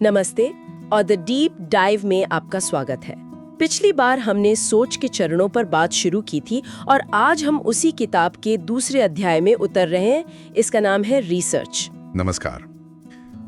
नमस्ते और the deep dive में आपका स्वागत है। पिछली बार हमने सोच के चरणों पर बात शुरू की थी और आज हम उसी किताब के दूसरे अध्याय में उतर रहे हैं। इसका नाम है रिसर्च। नमस्कार।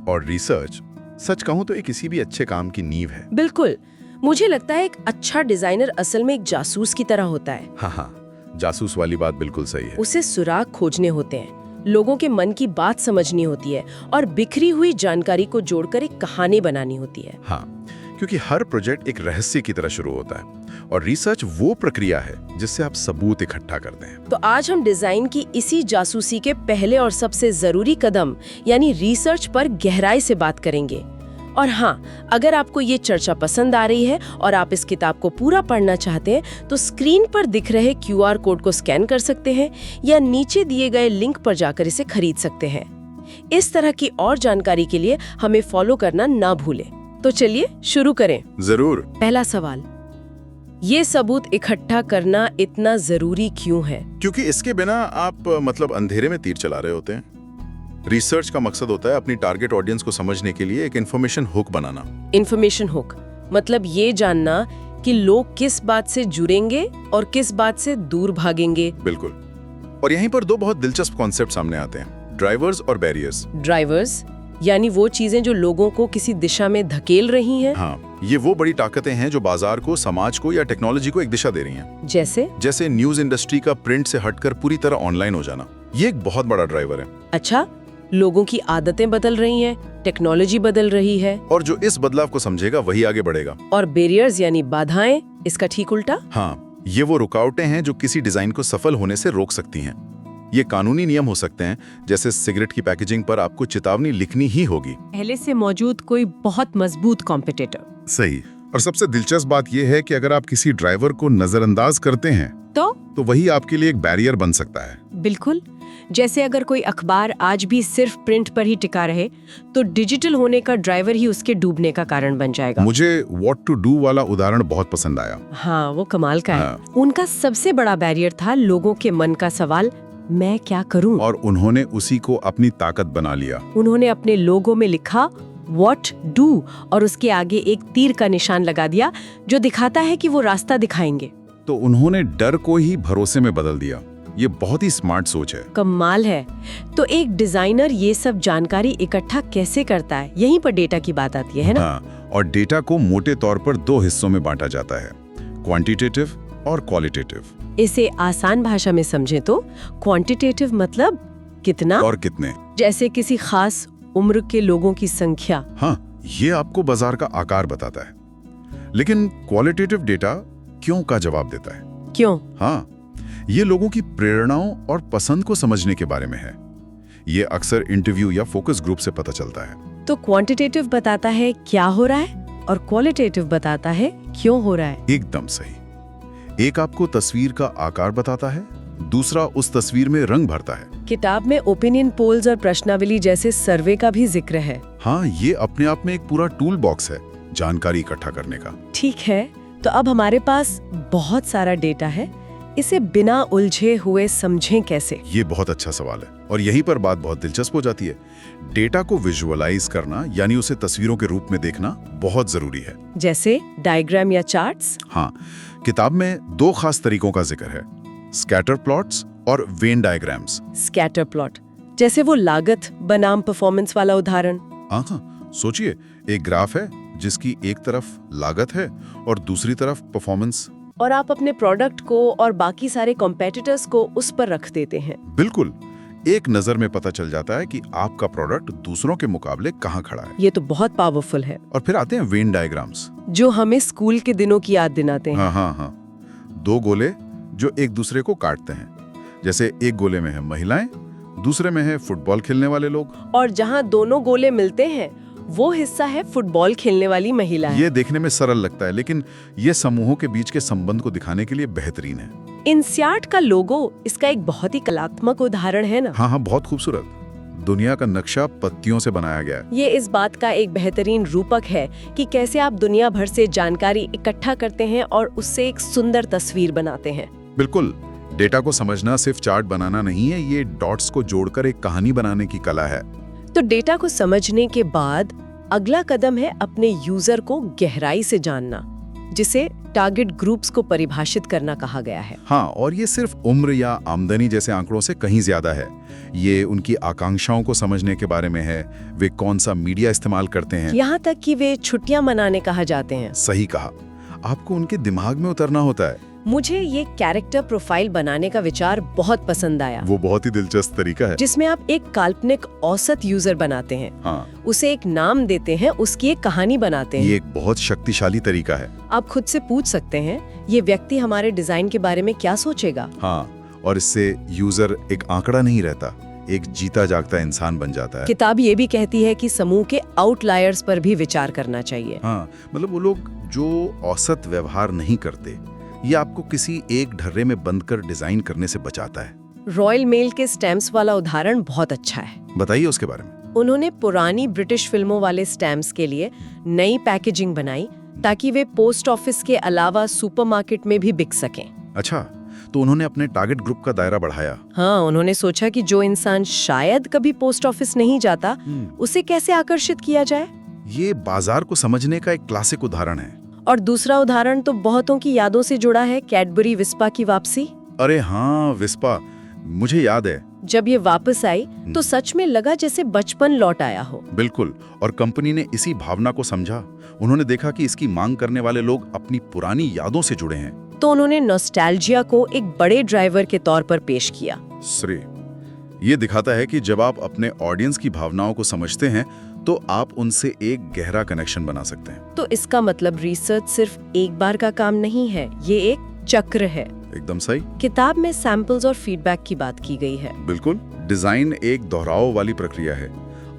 और रिसर्च सच कहूं तो ये किसी भी अच्छे काम की नींव है। बिल्कुल, मुझे लगता है एक अच्छा डिजाइनर असल में एक जासूस की तरह होता है। हाँ, जासूस वाली बात बिल्कुल सही है। उसे सुराग खोजने होते हैं, लोगों के मन की बात समझनी होती है और बिखरी हुई जानकारी को जोड़कर एक कहानी बनानी होती है। हाँ, क्योंकि हर प्रोजेक्ट एक रहस्य की तरह शुरू होता है और रिसर्च वो प्रक्रिया है जिससे आप सबूत इकट्ठा करते हैं। तो आज हम डिजाइन की इसी जासूसी के पहले और सबसे जरूरी कदम यानी रिसर्च पर गहराई से बात करेंगे। और हाँ, अगर आपको ये चर्चा पसंद आ रही है और आप इस किताब को पूरा पढ़ना चाहते हैं तो स्क्रीन पर दिख रहे QR कोड को स्कैन कर सकते हैं या नीचे दिए गए लिंक पर जाकर इसे खरीद सकते हैं। इस तरह की और जानकारी के लिए हमें फॉलो करना ना भूलें। तो चलिए शुरू करें। जरूर। पहला सवाल, ये सबूत इकट्ठा करना इतना जरूरी क्यों है? क्योंकि इसके बिना आप अंधेरे में तीर चला रहे होते हैं। रिसर्च का मकसद होता है अपनी टारगेट ऑडियंस को समझने के लिए एक इन्फॉर्मेशन हुक बनाना। इन्फॉर्मेशन हुक मतलब ये जानना कि लोग किस बात से जुड़ेंगे और किस बात से दूर भागेंगे। बिल्कुल। और यहीं पर दो बहुत दिलचस्प कॉन्सेप्ट सामने आते हैं, ड्राइवर्स और बैरियर्स। ड्राइवर्स यानी वो चीजें जो लोगों को किसी दिशा में धकेल रही हैं। हाँ, ये वो बड़ी ताकतें हैं जो बाजार को, समाज को या टेक्नोलॉजी को एक दिशा दे रही हैं। जैसे न्यूज इंडस्ट्री का प्रिंट से हटकर पूरी तरह ऑनलाइन हो जाना, ये एक बहुत बड़ा ड्राइवर है। अच्छा, लोगों की आदतें बदल रही हैं, टेक्नोलॉजी बदल रही है और जो इस बदलाव को समझेगा वही आगे बढ़ेगा। और बैरियर्स यानी बाधाएं, इसका ठीक उल्टा। हाँ, ये वो रुकावटें हैं जो किसी डिजाइन को सफल होने से रोक सकती हैं। ये कानूनी नियम हो सकते हैं, जैसे सिगरेट की पैकेजिंग पर आपको चेतावनी लिखनी ही होगी, पहले से मौजूद कोई बहुत मजबूत कॉम्पिटिटर। सही। और सबसे दिलचस्प बात यह है कि अगर आप किसी ड्राइवर को नजरअंदाज करते हैं तो वही आपके लिए एक बैरियर बन सकता है। बिल्कुल, जैसे अगर कोई अखबार आज भी सिर्फ प्रिंट पर ही टिका रहे तो डिजिटल होने का ड्राइवर ही उसके डूबने का कारण बन जाएगा। मुझे व्हाट टू डू वाला उदाहरण बहुत पसंद आया। हाँ, वो कमाल का हाँ। है। उनका सबसे बड़ा बैरियर था लोगों के मन का सवाल, मैं क्या करूं? और उन्होंने उसी को अपनी ताकत बना लिया। उन्होंने अपने लोगो में लिखा व्हाट डू और उसके आगे एक तीर का निशान लगा दिया जो दिखाता है कि वो रास्ता दिखाएंगे। तो उन्होंने डर को ही भरोसे में बदल दिया। ये बहुत ही स्मार्ट सोच है। कमाल है। तो एक डिजाइनर ये सब जानकारी इकट्ठा कैसे करता है? यहीं पर डेटा की बात आती है ना? हाँ, और डेटा को मोटे तौर पर दो हिस्सों में बांटा जाता है, क्वांटिटेटिव और क्वालिटेटिव। इसे आसान भाषा में समझें तो क्वांटिटेटिव मतलब कितना और कितने, जैसे किसी खास उम्र के लोगों की संख्या। हाँ, ये आपको बाजार का आकार बताता है। लेकिन क्वालिटेटिव डेटा क्यों का जवाब देता है। क्यों? हाँ, ये लोगों की प्रेरणाओं और पसंद को समझने के बारे में है। ये अक्सर इंटरव्यू या फोकस ग्रुप से पता चलता है। तो क्वांटिटेटिव बताता है क्या हो रहा है और क्वालिटेटिव बताता है क्यों हो रहा है। एकदम सही। एक आपको तस्वीर का आकार बताता है, दूसरा उस तस्वीर में रंग भरता है। किताब में ओपिनियन पोल्स और प्रश्नावली जैसे सर्वे का भी जिक्र है। हाँ, ये अपने आप में एक पूरा टूल बॉक्स है जानकारी इकट्ठा करने का। ठीक है, तो अब हमारे पास बहुत सारा डेटा है, इसे बिना उलझे हुए समझें कैसे? ये बहुत अच्छा सवाल है और यहीं पर बात बहुत दिलचस्प हो जाती है। डेटा को विजुअलाइज करना यानी उसे तस्वीरों के रूप में देखना बहुत जरूरी है। जैसे डायग्राम या चार्ट्स? हाँ, किताब में दो खास तरीकों का जिक्र है, स्कैटर प्लॉट्स और वेन डायग्राम्स। स्कैटर प्लॉट जैसे वो लागत बनाम परफॉर्मेंस वाला उदाहरण। हाँ, सोचिए, एक ग्राफ है जिसकी एक तरफ लागत है और दूसरी तरफ परफॉर्मेंस, और आप अपने प्रोडक्ट को और बाकी सारे कॉम्पिटिटर्स को उस पर रख देते हैं। बिल्कुल, एक नजर में पता चल जाता है कि आपका प्रोडक्ट दूसरों के मुकाबले कहाँ खड़ा है। ये तो बहुत पावरफुल है। और फिर आते हैं वेन डायग्राम्स, जो हमें स्कूल के दिनों की याद दिलाते हैं। हाँ, दो गोले जो एक दूसरे को काटते हैं। जैसे एक गोले में है महिलाएं, दूसरे में है फुटबॉल खेलने वाले लोग। और जहाँ दोनों गोले मिलते हैं वो हिस्सा है फुटबॉल खेलने वाली महिला। ये देखने में सरल लगता है, लेकिन ये समूहों के बीच के संबंध को दिखाने के लिए बेहतरीन है। INSEAD का लोगो इसका एक बहुत ही कलात्मक उदाहरण है ना? हाँ, बहुत खूबसूरत। दुनिया का नक्शा पत्तियों से बनाया गया है। ये इस बात का एक बेहतरीन रूपक है कि कैसे आप दुनिया भर से जानकारी इकट्ठा करते हैं और उससे एक सुंदर तस्वीर बनाते हैं। बिल्कुल, डेटा को समझना सिर्फ चार्ट बनाना नहीं है, ये डॉट्स को जोड़कर एक कहानी बनाने की कला है। तो डेटा को समझने के बाद अगला कदम है अपने यूजर को गहराई से जानना, जिसे टारगेट ग्रुप्स को परिभाषित करना कहा गया है। हाँ, और ये सिर्फ उम्र या आमदनी जैसे आंकड़ों से कहीं ज्यादा है। ये उनकी आकांक्षाओं को समझने के बारे में है, वे कौन सा मीडिया इस्तेमाल करते हैं, यहाँ तक कि वे छुट्टियां मनाने कहा जाते हैं। सही कहा, आपको उनके दिमाग में उतरना होता है। मुझे ये कैरेक्टर प्रोफाइल बनाने का विचार बहुत पसंद आया, वो बहुत ही दिलचस्प तरीका है। जिसमें आप एक काल्पनिक औसत यूजर बनाते हैं, हाँ, उसे एक नाम देते हैं, उसकी एक कहानी बनाते हैं। ये एक बहुत शक्तिशाली तरीका है। आप खुद से पूछ सकते हैं, ये व्यक्ति हमारे डिजाइन के बारे में क्या सोचेगा? हाँ, और इससे यूजर एक आंकड़ा नहीं रहता, एक जीता जागता इंसान बन जाता है। किताब ये भी कहती है कि समूह के आउटलायर्स पर भी विचार करना चाहिए। हाँ, मतलब वो लोग जो औसत व्यवहार नहीं करते, ये आपको किसी एक ढर्रे में बंद कर डिजाइन करने से बचाता है। रॉयल मेल के स्टैम्प्स वाला उदाहरण बहुत अच्छा है। बताइए उसके बारे में। उन्होंने पुरानी ब्रिटिश फिल्मों वाले स्टैम्प्स के लिए नई पैकेजिंग बनाई ताकि वे पोस्ट ऑफिस के अलावा सुपरमार्केट में भी बिक सकें। अच्छा, तो उन्होंने अपने टारगेट ग्रुप का दायरा बढ़ाया। हाँ, उन्होंने सोचा कि जो इंसान शायद कभी पोस्ट ऑफिस नहीं जाता, उसे कैसे आकर्षित किया जाए। ये बाजार को समझने का एक क्लासिक उदाहरण है। और दूसरा उदाहरण तो बहुतों की यादों से जुड़ा है, कैडबरी विस्पा की वापसी। अरे हाँ, विस्पा, मुझे याद है। जब ये वापस आई तो सच में लगा जैसे बचपन लौट आया हो। बिल्कुल, और कंपनी ने इसी भावना को समझा। उन्होंने देखा कि इसकी मांग करने वाले लोग अपनी पुरानी यादों से जुड़े हैं, तो उन्होंने नॉस्टैल्जिया को एक बड़े ड्राइवर के तौर पर पेश किया। ये दिखाता है कि जब आप अपने ऑडियंस की भावनाओं को समझते हैं तो आप उनसे एक गहरा कनेक्शन बना सकते हैं। तो इसका मतलब रिसर्च सिर्फ एक बार का काम नहीं है, ये एक चक्र है। एकदम सही। किताब में सैंपल्स और फीडबैक की बात की गई है। बिल्कुल, डिजाइन एक दोहराव वाली प्रक्रिया है।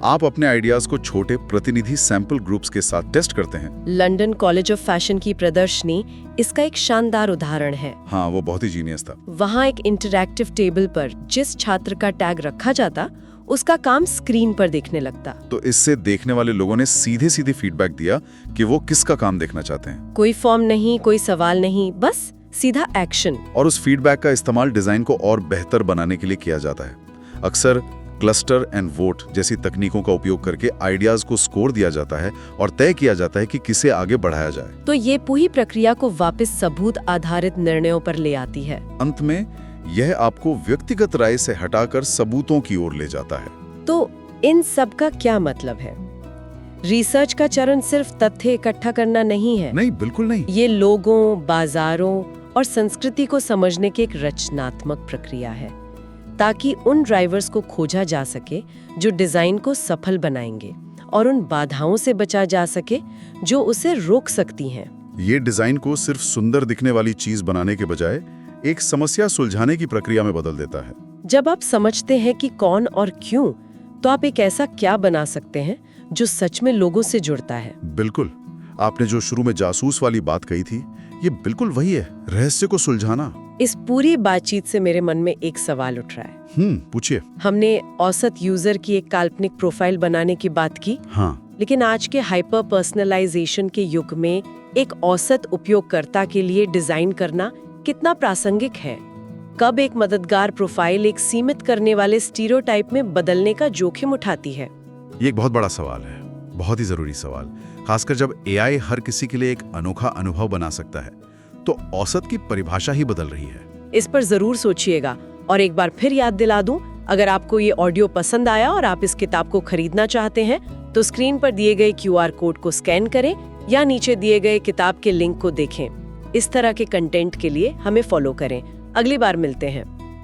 आप अपने आइडियाज को छोटे प्रतिनिधि सैंपल ग्रुप्स के साथ टेस्ट करते हैं। लंदन कॉलेज ऑफ फैशन की प्रदर्शनी इसका एक शानदार उदाहरण है। हाँ, वो बहुत ही जीनियस था। वहाँ एक इंटरैक्टिव टेबल पर जिस छात्र का टैग रखा जाता, उसका काम स्क्रीन पर देखने लगता। तो इससे देखने वाले लोगों ने सीधे सीधे फीडबैक दिया कि वो किसका काम देखना चाहते हैं। कोई फॉर्म नहीं, कोई सवाल नहीं, बस सीधा एक्शन। और उस फीडबैक का इस्तेमाल डिजाइन को और बेहतर बनाने के लिए किया जाता है। अक्सर क्लस्टर एंड वोट जैसी तकनीकों का उपयोग करके आइडियाज को स्कोर दिया जाता है और तय किया जाता है कि किसे आगे बढ़ाया जाए। तो ये पूरी प्रक्रिया को वापस सबूत आधारित निर्णयों पर ले आती है। अंत में यह आपको व्यक्तिगत राय से हटाकर सबूतों की ओर ले जाता है। तो इन सब का क्या मतलब है? रिसर्च का चरण सिर्फ तथ्य इकट्ठा करना नहीं है। नहीं, बिल्कुल नहीं। ये लोगों, बाजारों और संस्कृति को समझने की एक रचनात्मक प्रक्रिया है, ताकि उन ड्राइवर्स को खोजा जा सके जो डिजाइन को सफल बनाएंगे और उन बाधाओं से बचा जा सके जो उसे रोक सकती हैं। ये डिजाइन को सिर्फ सुंदर दिखने वाली चीज बनाने के बजाय एक समस्या सुलझाने की प्रक्रिया में बदल देता है। जब आप समझते हैं कि कौन और क्यों, तो आप एक ऐसा क्या बना सकते हैं जो सच में लोगों से जुड़ता है। बिल्कुल, आपने जो शुरू में जासूस वाली बात कही थी, ये बिल्कुल वही है, रहस्य को सुलझाना। इस पूरी बातचीत से मेरे मन में एक सवाल उठ रहा है। पूछिए। हमने औसत यूजर की एक काल्पनिक प्रोफाइल बनाने की बात की, हाँ, लेकिन आज के हाइपर पर्सनलाइजेशन के युग में एक औसत उपयोगकर्ता के लिए डिजाइन करना कितना प्रासंगिक है? कब एक मददगार प्रोफाइल एक सीमित करने वाले स्टीरियोटाइप में बदलने का जोखिम उठाती है? ये एक बहुत बड़ा सवाल है, बहुत ही जरूरी सवाल। खासकर जब एआई हर किसी के लिए एक अनोखा अनुभव बना सकता है, तो औसत की परिभाषा ही बदल रही है। इस पर जरूर सोचिएगा। और एक बार फिर याद दिला दूं, अगर आपको ये ऑडियो पसंद आया और आप इस किताब को खरीदना चाहते हैं, तो स्क्रीन पर दिए गए QR कोड को स्कैन करें या नीचे दिए गए किताब के लिंक को देखें। इस तरह के कंटेंट के लिए हमें फॉलो करें। अगली बार मिलते हैं।